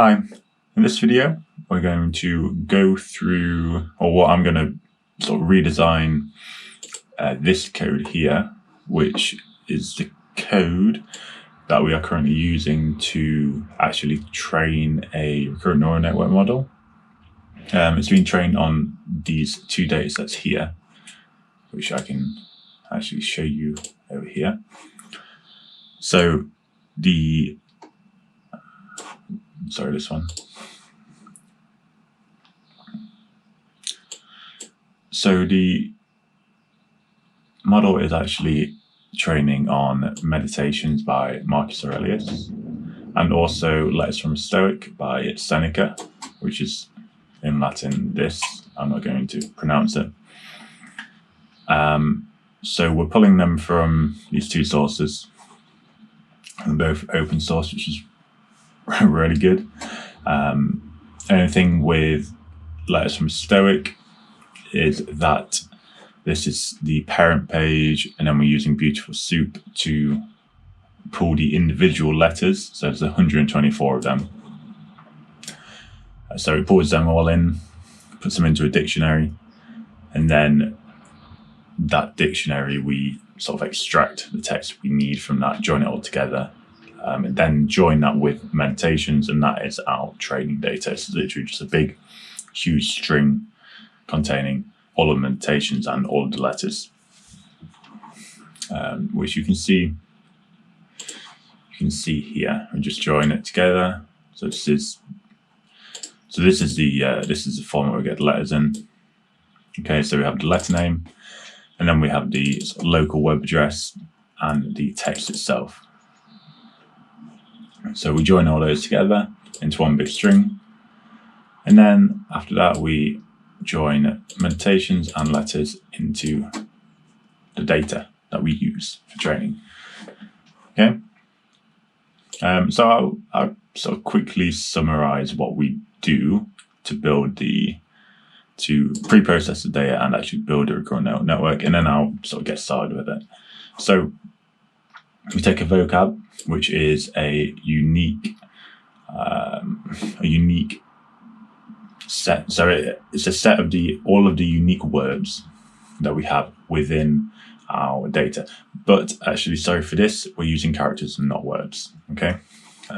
Hi, in this video we're going to go through, I'm going to sort of redesign this code here, which is the code that we are currently using to actually train a recurrent neural network model. It's been trained on these two data sets here, which I can actually show you over here. So this one. So the model is actually training on Meditations by Marcus Aurelius, and also Letters from Stoic by Seneca, which is in Latin this. I'm not going to pronounce it. So we're pulling them from these two sources, and both open source, which is really good. Anything with Letters from Stoic is that this is the parent page, and then we're using Beautiful Soup to pull the individual letters. So there's 124 of them. So it pulls them all in, puts them into a dictionary, and then that dictionary, we sort of extract the text we need from that, join it all together, and then join that with Meditations, and that is our training data. It's literally just a big, huge string containing all of the Meditations and all of the letters, which you can see here. We just join it together. So this is the format we get the letters in. Okay, so we have the letter name, and then we have the sort of local web address and the text itself. So we join all those together into one big string, and then after that we join Meditations and letters into the data that we use for training. Okay. So I'll sort of quickly summarize what we do to pre-process the data and actually build a recurrent neural network, and then I'll sort of get started with it. So we take a vocab, which is a unique set. So it's a set of all of the unique words that we have within our data. But actually, sorry for this, we're using characters and not words. Okay,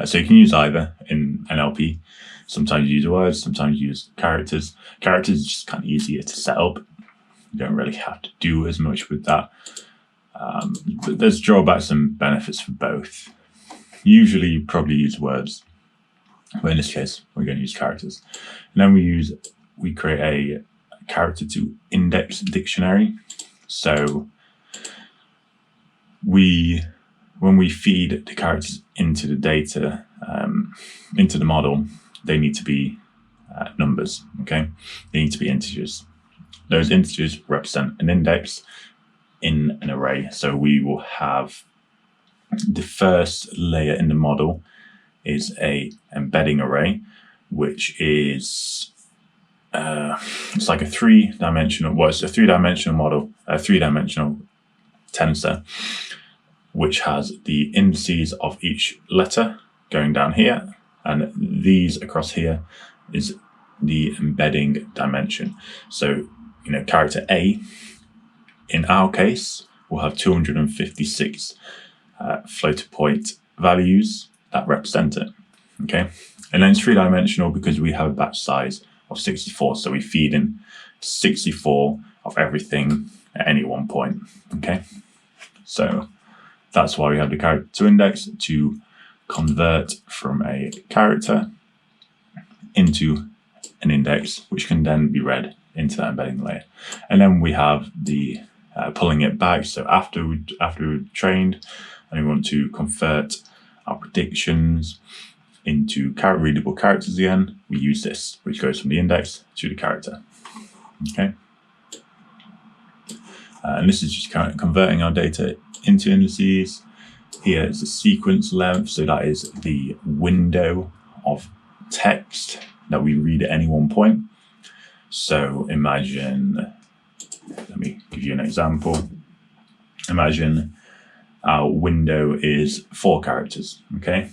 so you can use either in NLP. Sometimes you use words, sometimes you use characters. Characters is just kind of easier to set up. You don't really have to do as much with that. But there's drawbacks and benefits for both. Usually you probably use words, but in this case we're going to use characters. And then we create a character to index dictionary. So when we feed the characters into the data, into the model, they need to be numbers. Okay, they need to be integers. Those integers represent an index in an array. So we will have the first layer in the model is a embedding array, which is it's like a three-dimensional model, a three-dimensional tensor, which has the indices of each letter going down here, and these across here is the embedding dimension. So, character A, in our case, will have 256 floating point values that represent it. Okay, and then it's three-dimensional because we have a batch size of 64, so we feed in 64 of everything at any one point. Okay, so that's why we have the character to index, to convert from a character into an index, which can then be read into that embedding layer. And then we have the pulling it back. So after we've trained and we want to convert our predictions into readable characters again, we use this, which goes from the index to the character. Okay, and this is just kind of converting our data into indices. Here is the sequence length, so that is the window of text that we read at any one point. So imagine, let me give you an example. Imagine our window is 4 characters, okay?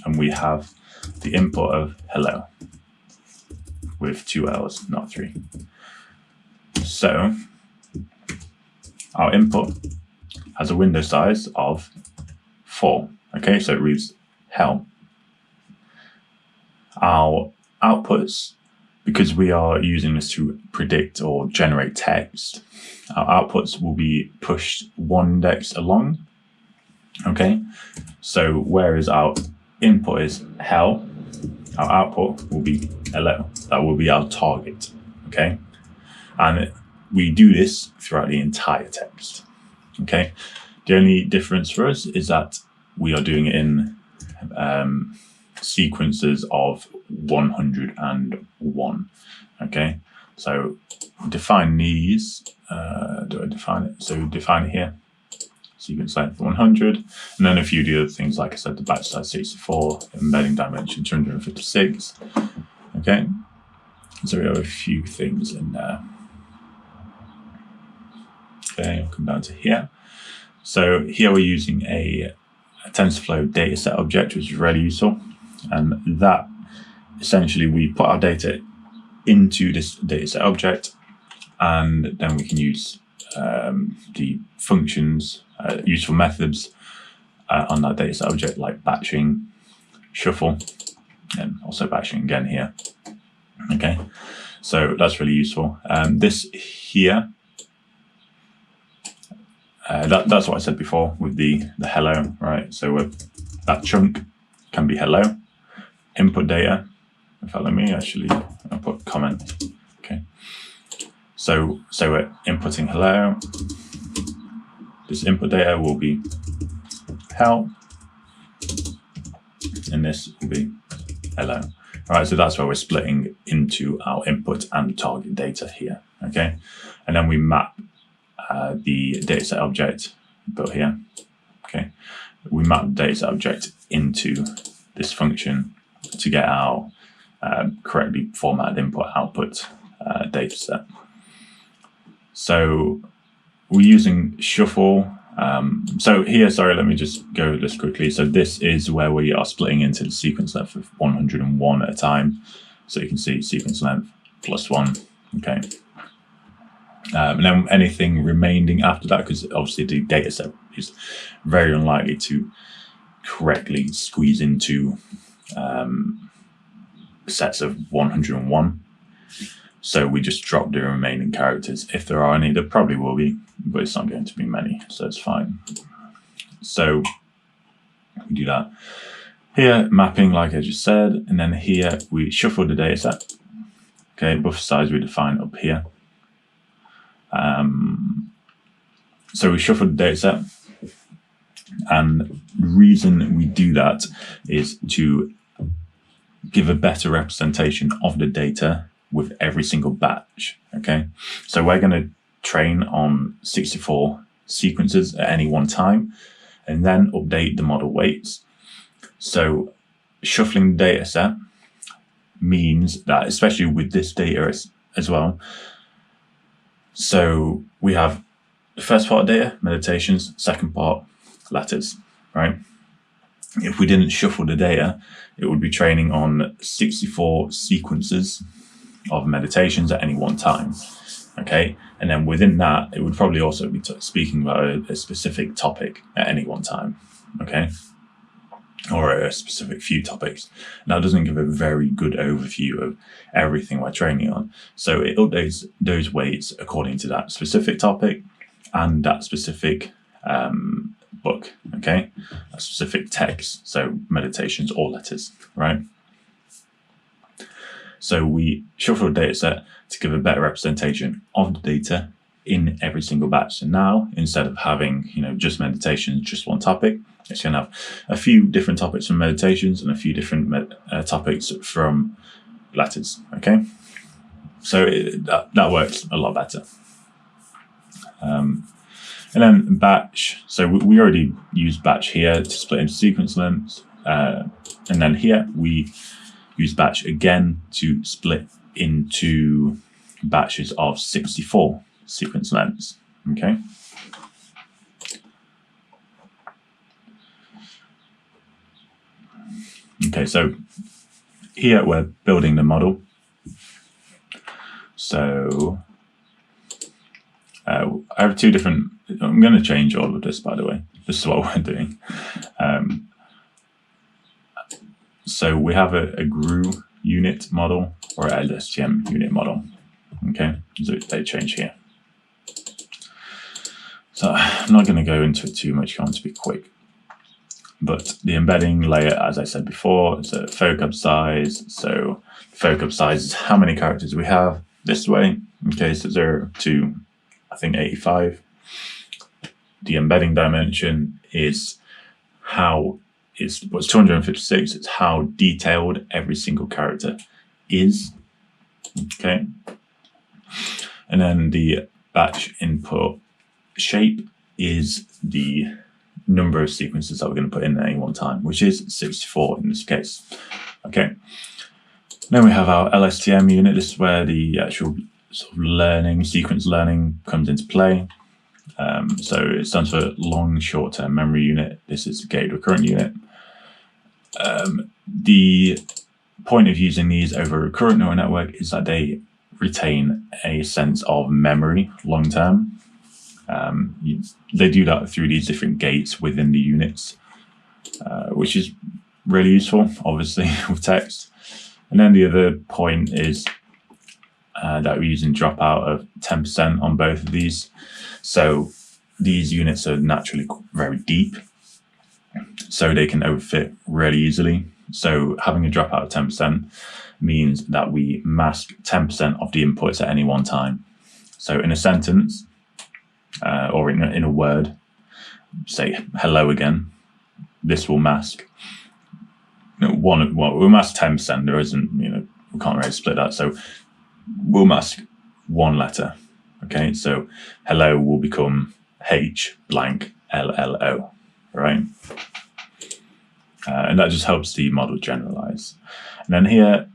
And we have the input of hello with 2 L's, not 3. So our input has a window size of 4. Okay, so it reads hell. Our outputs, because we are using this to predict or generate text, our outputs will be pushed 1 index along. Okay, so whereas our input is hell, our output will be hello. That will be our target. Okay, and we do this throughout the entire text. Okay, the only difference for us is that we are doing it in sequences of 101. Okay, so define these. Do I define it? So define it here. Sequence length 100, and then a few of the other things, like I said, the batch size 64, embedding dimension 256. Okay, so we have a few things in there. Okay, I'll come down to here. So here we're using a TensorFlow dataset object, which is really useful, and that essentially we put our data into this dataset object, and then we can use the functions, useful methods on that dataset object, like batching, shuffle, and also batching again here. Okay, so that's really useful. This here, that's what I said before with the hello, right? So that chunk can be hello. Input data, in fact, let me actually I'll put comment. Okay, so we're inputting hello. This input data will be hell, and this will be hello. All right, so that's where we're splitting into our input and target data here. Okay, and then we map the dataset object built here. Okay, we map the dataset object into this function to get our correctly formatted input-output dataset. So we're using shuffle. So here, sorry, let me just go over this quickly. So this is where we are splitting into the sequence length of 101 at a time. So you can see sequence length +1. Okay. And then anything remaining after that, because obviously the data set is very unlikely to correctly squeeze into sets of 101. So we just drop the remaining characters. If there are any, there probably will be, but it's not going to be many, so it's fine. So we do that. Here, mapping, like I just said, and then here we shuffle the data set. Okay, buffer size we define up here. So we shuffle the data set, and the reason we do that is to give a better representation of the data with every single batch. Okay, so we're going to train on 64 sequences at any one time, and then update the model weights. So shuffling the data set means that, especially with this data as well, so we have the first part of data, meditations, second part, letters, right? If we didn't shuffle the data, it would be training on 64 sequences of meditations at any one time, okay? And then within that, it would probably also be speaking about a specific topic at any one time, okay? Or a specific few topics. Now, it doesn't give a very good overview of everything we're training on. So it updates those weights according to that specific topic and that specific book, okay? A specific text, so meditations or letters, right? So we shuffle the data set to give a better representation of the data in every single batch. So now, instead of having, just meditations, just one topic, it's going to have a few different topics from meditations and a few different topics from letters, okay? So that works a lot better. And then batch, so we already used batch here to split into sequence lengths. And then here we use batch again to split into batches of 64 sequence lengths, okay? Okay, so here we're building the model. So I have two different, I'm going to change all of this, by the way. This is what we're doing. So we have a GRU unit model or a LSTM unit model. Okay, so they change here. So I'm not going to go into it too much, I want to be quick. But the embedding layer, as I said before, it's a vocab size. So vocab size is how many characters we have this way. Okay, so 0 to, I think, 85. The embedding dimension is what's 256. It's how detailed every single character is. Okay. And then the batch input shape is the number of sequences that we're going to put in at any one time, which is 64 in this case. Okay. Then we have our LSTM unit. This is where the actual sort of sequence learning comes into play. So it stands for long short-term memory unit. This is the gated recurrent unit. The point of using these over a recurrent neural network is that they retain a sense of memory long-term. They do that through these different gates within the units, which is really useful, obviously, with text. And then the other point is that we're using dropout of 10% on both of these. So these units are naturally very deep, so they can overfit really easily. So having a dropout of 10% means that we mask 10% of the inputs at any one time. So in a sentence, or in a word, say hello again, this will mask we'll mask 10%. There isn't, we can't really split that. So we'll mask one letter. Okay, so hello will become H blank LLO, right? And that just helps the model generalize. And then here,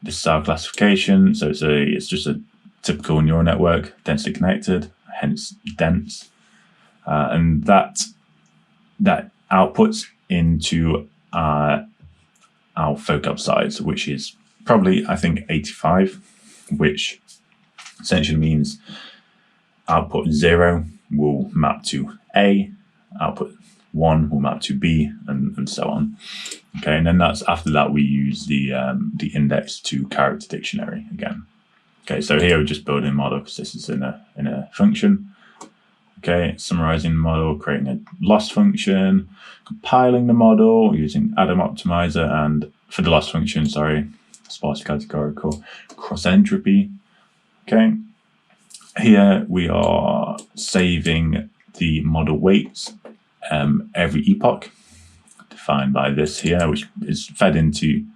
this is our classification. So it's just a typical neural network, densely connected, hence dense. And that outputs into our vocab size, which is probably, I think, 85, which essentially means output 0 will map to A, output 1 will map to B, and so on. Okay, and then after that we use the index to character dictionary again. Okay, so here we're just building a model because this is in a function. Okay, summarizing the model, creating a loss function, compiling the model using Adam optimizer, and for the loss function, sparse categorical cross entropy. Okay, here we are saving the model weights every epoch, defined by this here, which is fed into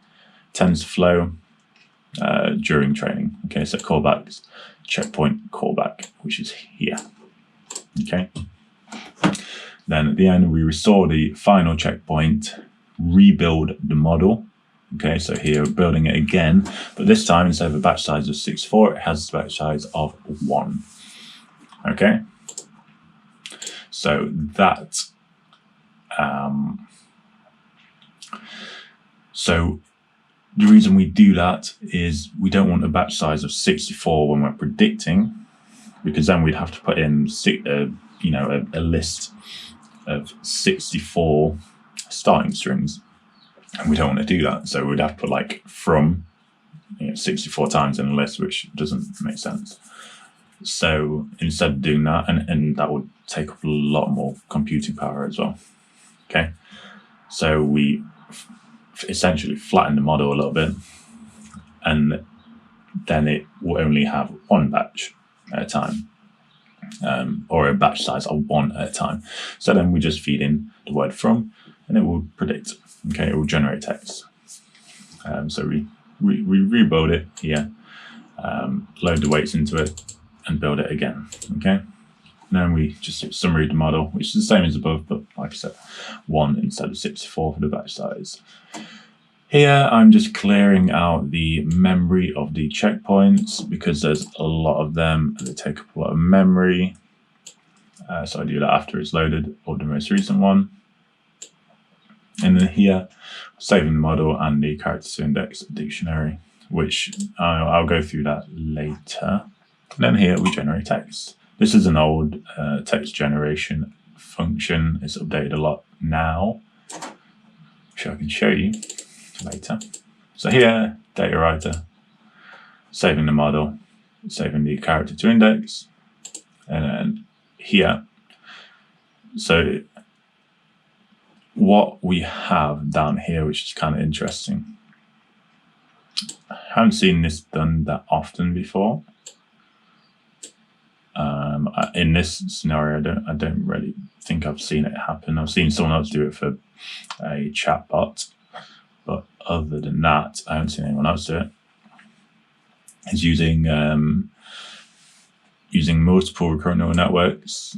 TensorFlow during training. Okay, so callbacks, checkpoint callback, which is here. Okay, then at the end we restore the final checkpoint, rebuild the model. Okay, so here we're building it again, but this time instead of a batch size of 64, it has a batch size of 1. Okay, so that so the reason we do that is we don't want a batch size of 64 when we're predicting, because then we'd have to put in a list of 64 starting strings, and we don't want to do that. So we'd have to put from 64 times in a list, which doesn't make sense. So instead of doing that, and that would take up a lot more computing power as well. Okay, so we essentially flatten the model a little bit, and then it will only have one batch at a time, or a batch size of 1 at a time. So then we just feed in the word from, and it will predict. Okay, it will generate text. So we rebuild it here, load the weights into it, and build it again. Okay, then we just summary the model, which is the same as above, but like I said, 1 instead of 64 for the batch size. Here, I'm just clearing out the memory of the checkpoints because there's a lot of them and they take up a lot of memory. So I do that after it's loaded, or the most recent one. And then here, saving the model and the character to index dictionary, which I'll go through that later. And then here we generate text. This is an old text generation function. It's updated a lot now, which I can show you later. So here, data writer, saving the model, saving the character to index, and then here. So what we have down here, which is kind of interesting. I haven't seen this done that often before. In this scenario, I don't really think I've seen it happen. I've seen someone else do it for a chatbot, but other than that, I haven't seen anyone else do it. It's using multiple recurrent neural networks,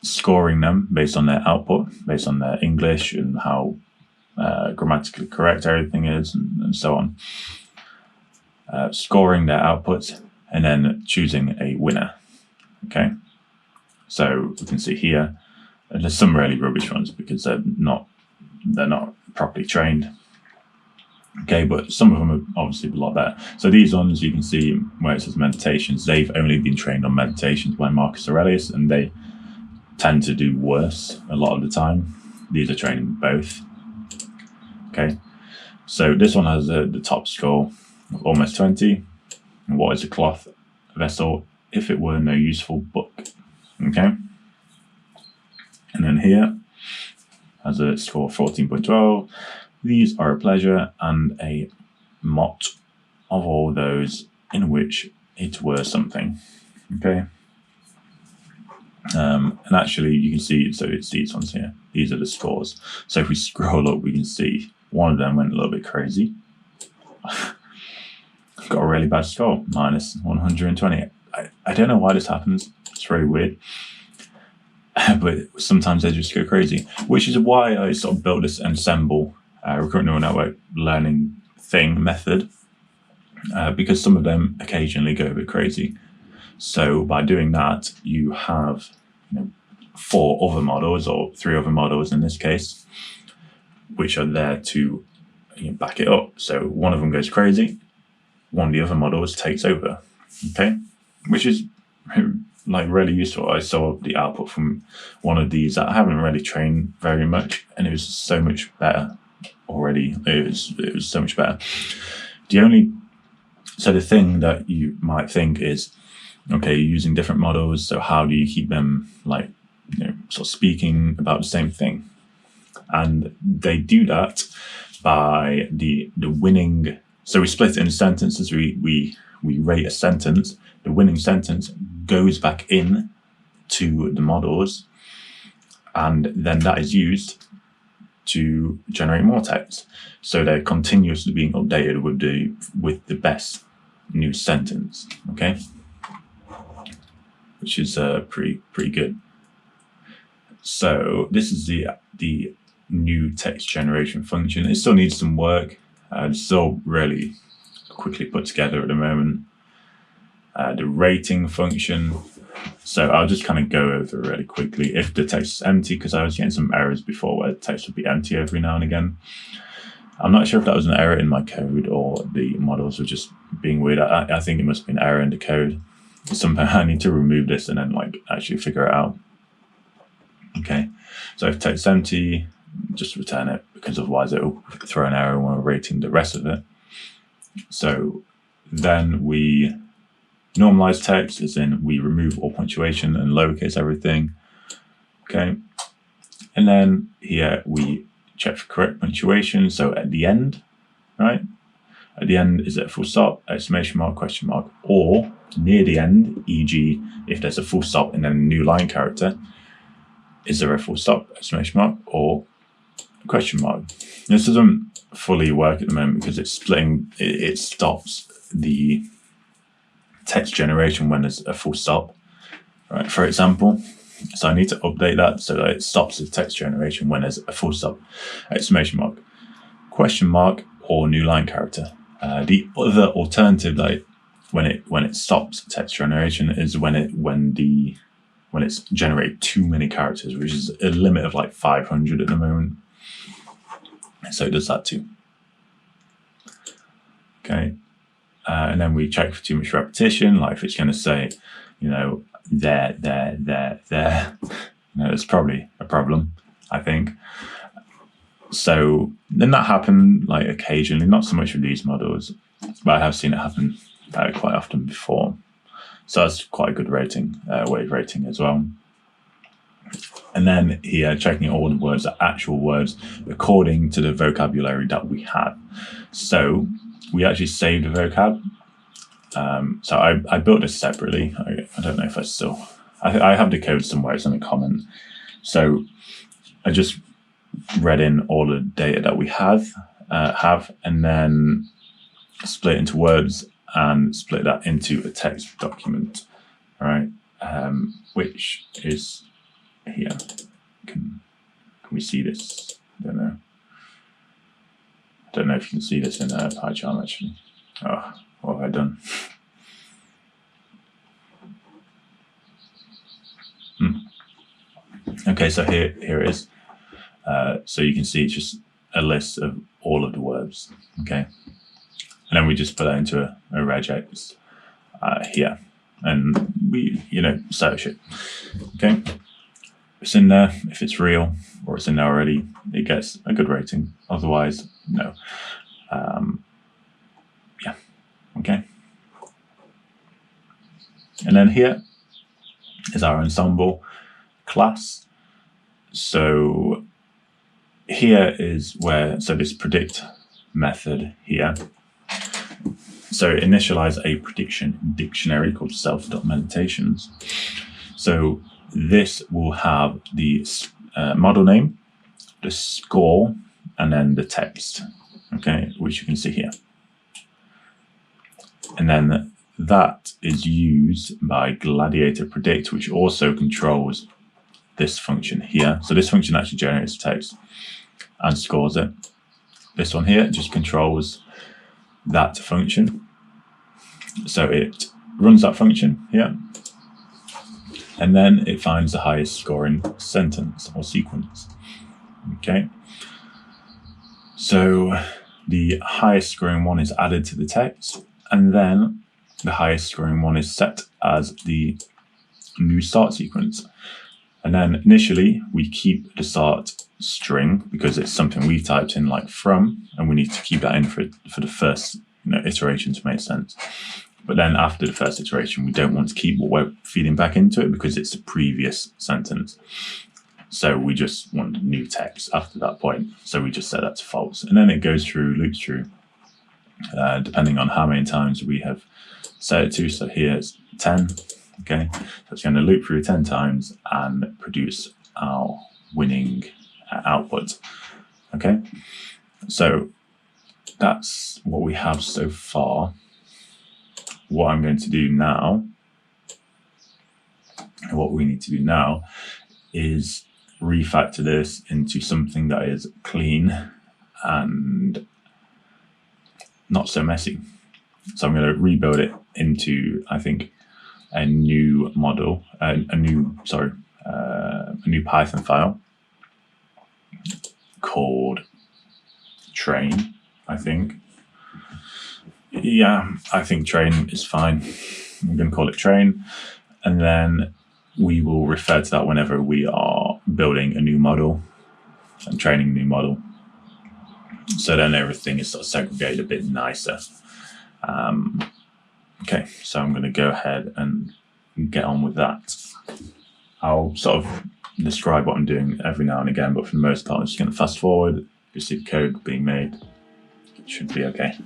scoring them based on their output, based on their English and how grammatically correct everything is, and so on. Scoring their outputs and then choosing a winner. Okay, so we can see here, and there's some really rubbish ones because they're not properly trained. Okay, but some of them are obviously a lot better. So these ones, you can see where it says meditations, they've only been trained on meditations by Marcus Aurelius, and they tend to do worse a lot of the time. These are training both. Okay, so this one has the top score of almost 20. And what is a cloth vessel if it were no useful book? Okay, and then here has a score of 14.12. These are a pleasure and a mot of all those in which it were something. Okay. And actually you can see, so it's these ones here. These are the scores. So if we scroll up, we can see one of them went a little bit crazy. Got a really bad score, minus 120. I don't know why this happens. It's very weird. But sometimes they just go crazy, which is why I sort of built this Ensemble recurrent neural network learning method, because some of them occasionally go a bit crazy. So by doing that, you have 4 other models, or 3 other models in this case, which are there to back it up. So one of them goes crazy, one of the other models takes over. Okay, which is like really useful. I saw the output from one of these that I haven't really trained very much, and it was so much better already. It was so much better. The thing that you might think is, okay, you're using different models, so how do you keep them sort of speaking about the same thing? And they do that by the winning. So we split it into sentences. We rate a sentence. The winning sentence goes back in to the models, and then that is used to generate more text. So they're continuously being updated with the best new sentence. Okay, which is pretty good. So this is the new text generation function. It still needs some work. It's still really quickly put together at the moment. The rating function. So I'll just kind of go over it really quickly. If the text is empty, because I was getting some errors before where the text would be empty every now and again. I'm not sure if that was an error in my code or the models were just being weird. I think it must have been an error in the code. Somehow I need to remove this and then actually figure it out. Okay, so if text is empty, just return it, because otherwise it will throw an error when we're rating the rest of it. So then we normalize text, as in we remove all punctuation and lowercase everything. Okay, and then here we check for correct punctuation. So at the end, right? At the end, is it a full stop, exclamation mark, question mark, or near the end, e.g. if there's a full stop and then a new line character, is there a full stop, exclamation mark, or a question mark? This doesn't fully work at the moment because it's splitting, it stops the text generation when there's a full stop, right? For example, so I need to update that so that it stops the text generation when there's a full stop, exclamation mark, question mark, or new line character. The other alternative, when it stops text generation, is when it's generated too many characters, which is a limit of 500 at the moment. So it does that too. Okay. And then we check for too much repetition, like if it's going to say, there, it's probably a problem, I think. So then that happened like occasionally, not so much with these models, but I have seen it happen quite often before. So that's quite a good rating, wave rating as well. And then here, checking all the words are actual words according to the vocabulary that we had. So we actually saved the vocab. So I built this separately. I don't know if I have the code somewhere, it's in a comment. So I just read in all the data that we have, and then split into words and split that into a text document, all right? Which is here. Can we see this? I don't know if you can see this in a pie chart actually. Oh, what have I done? Okay, so here it is. So you can see it's just a list of all of the words, okay? And then we just put that into a regex here. And we, search it, okay? It's in there. If it's real or it's in there already, it gets a good rating. Otherwise, no. Yeah, okay. And then here is our Ensemble class. So here is where, this predict method here. So initialize a prediction dictionary called self.meditations. So this will have the model name, the score, and then the text, okay, which you can see here. And then that is used by Gladiator Predict, which also controls this function here. So this function actually generates text and scores it. This one here just controls that function. So it runs that function here, and then it finds the highest scoring sentence or sequence. Okay. So the highest scoring one is added to the text, and then the highest scoring one is set as the new start sequence. And then initially we keep the start string because it's something we've typed in like from, and we need to keep that in for the first iteration to make sense. But then after the first iteration, we don't want to keep what we're feeding back into it because it's the previous sentence. So we just want new text after that point. So we just set that to false. And then it goes through, loops through, depending on how many times we have set it to. So here's 10. Okay, so it's going to loop through 10 times and produce our winning output. Okay, so that's what we have so far. What I'm going to do now, and what we need to do now, is refactor this into something that is clean and not so messy. So I'm going to rebuild it into, I think, a new model, a new Python file called train, I think. Yeah, I think train is fine. I'm going to call it train. And then we will refer to that whenever we are building a new model and training a new model. So then everything is sort of segregated a bit nicer. Okay, so I'm going to go ahead and get on with that. I'll sort of describe what I'm doing every now and again, but for the most part, I'm just going to fast forward. You see the code being made. It should be okay.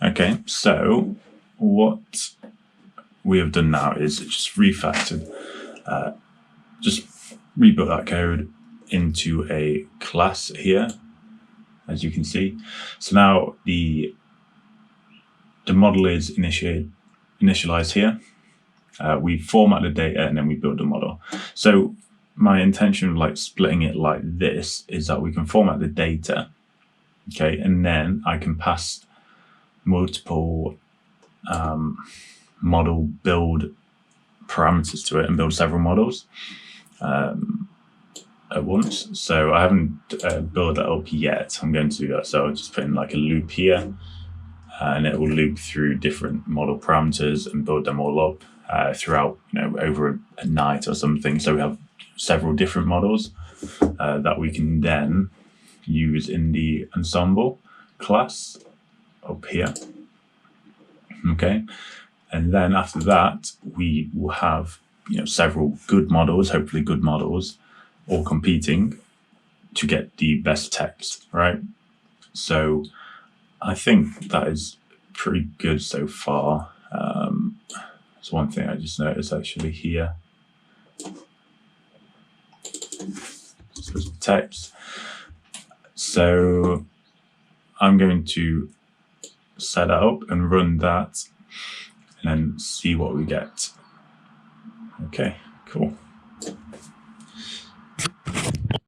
Okay, so what we have done now is just refactored, just rebuilt that code into a class here, as you can see. So now the model is initialized here. We format the data and then we build the model. So my intention of like splitting it like this is that we can format the data, okay, and then I can pass multiple model build parameters to it and build several models at once. So I haven't built that up yet. I'm going to do that. So I'll just put in like a loop here, and it will loop through different model parameters and build them all up throughout, over a night or something. So we have several different models that we can then use in the Ensemble class up here. Okay, and then after that we will have several good models, hopefully good models, all competing to get the best text, right? So I think that is pretty good so far. There's one thing I just noticed actually here. So text. So I'm going to set that up and run that and then see what we get. Okay, cool.